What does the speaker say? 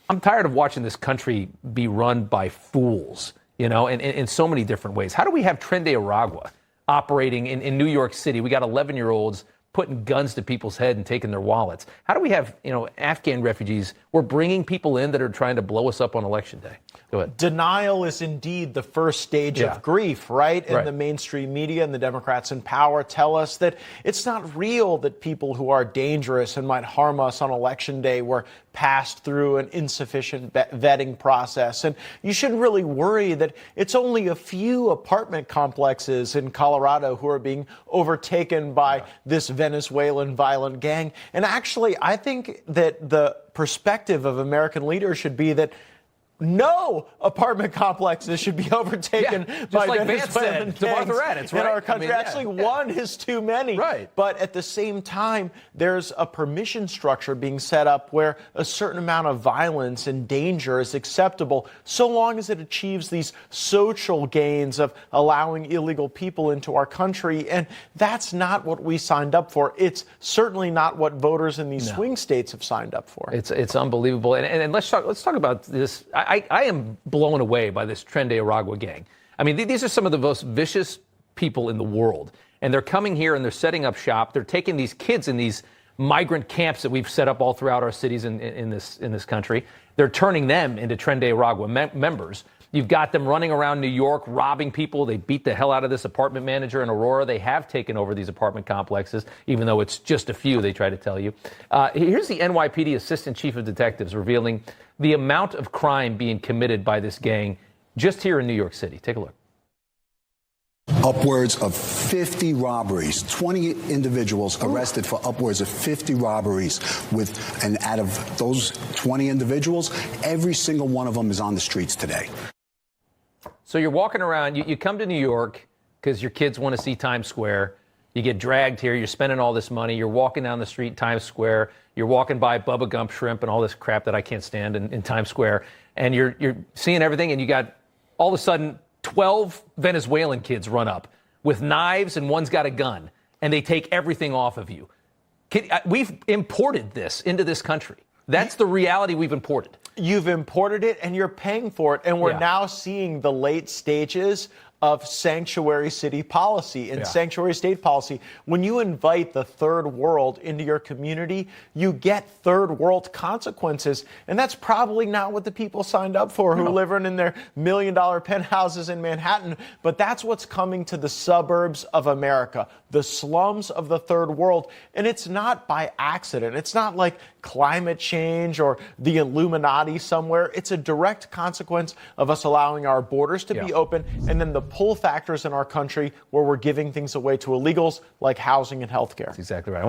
I'm tired of watching this country be run by fools, in so many different ways. How do we have TERRORIZIng operating in New York City? We got 11-year-olds putting guns to people's head and taking their wallets. How do we have, Afghan refugees? We're bringing people in that are trying to blow us up on Election Day. Go ahead. Denial is indeed the first stage of grief, right? And the mainstream media and the Democrats in power tell us that it's not real that people who are dangerous and might harm us on Election Day were passed through an insufficient vetting process. And you shouldn't really worry that it's only a few apartment complexes in Colorado who are being overtaken by this Venezuelan violent gang. And actually, I think that the perspective of American leaders should be that no apartment complexes should be overtaken by Venezuelan gangs in our country. Actually, one is too many. Right. But at the same time, there's a permission structure being set up where a certain amount of violence and danger is acceptable so long as it achieves these social gains of allowing illegal people into our country. And that's not what we signed up for. It's certainly not what voters in these swing states have signed up for. It's unbelievable. And let's talk about this. I am blown away by this TERRORIZing gang. I mean, these are some of the most vicious people in the world. And they're coming here and they're setting up shop. They're taking these kids in these migrant camps that we've set up all throughout our cities in this country. They're turning them into TERRORIZing members. You've got them running around New York, robbing people. They beat the hell out of this apartment manager in Aurora. They have taken over these apartment complexes, even though it's just a few, they try to tell you. Here's the NYPD Assistant Chief of Detectives revealing the amount of crime being committed by this gang just here in New York City. Take a look. Upwards of 50 robberies, 20 individuals arrested for upwards of 50 robberies and out of those 20 individuals, every single one of them is on the streets today. So you're walking around, you come to New York because your kids want to see Times Square. You get dragged here, you're spending all this money, you're walking down the street, Times Square, you're walking by Bubba Gump Shrimp and all this crap that I can't stand in Times Square, and you're seeing everything, and you got all of a sudden 12 Venezuelan kids run up with knives, and one's got a gun, and they take everything off of you. We've imported this into this country. That's the reality we've imported. You've imported it, and you're paying for it, and we're now seeing the late stages of sanctuary city policy and sanctuary state policy. When you invite the third world into your community, you get third world consequences. And that's probably not what the people signed up for who live in their $1 million penthouses in Manhattan. But that's what's coming to the suburbs of America, the slums of the third world. And it's not by accident. It's not like climate change or the Illuminati somewhere. It's a direct consequence of us allowing our borders to be open, and then the pull factors in our country where we're giving things away to illegals like housing and health care. That's exactly right.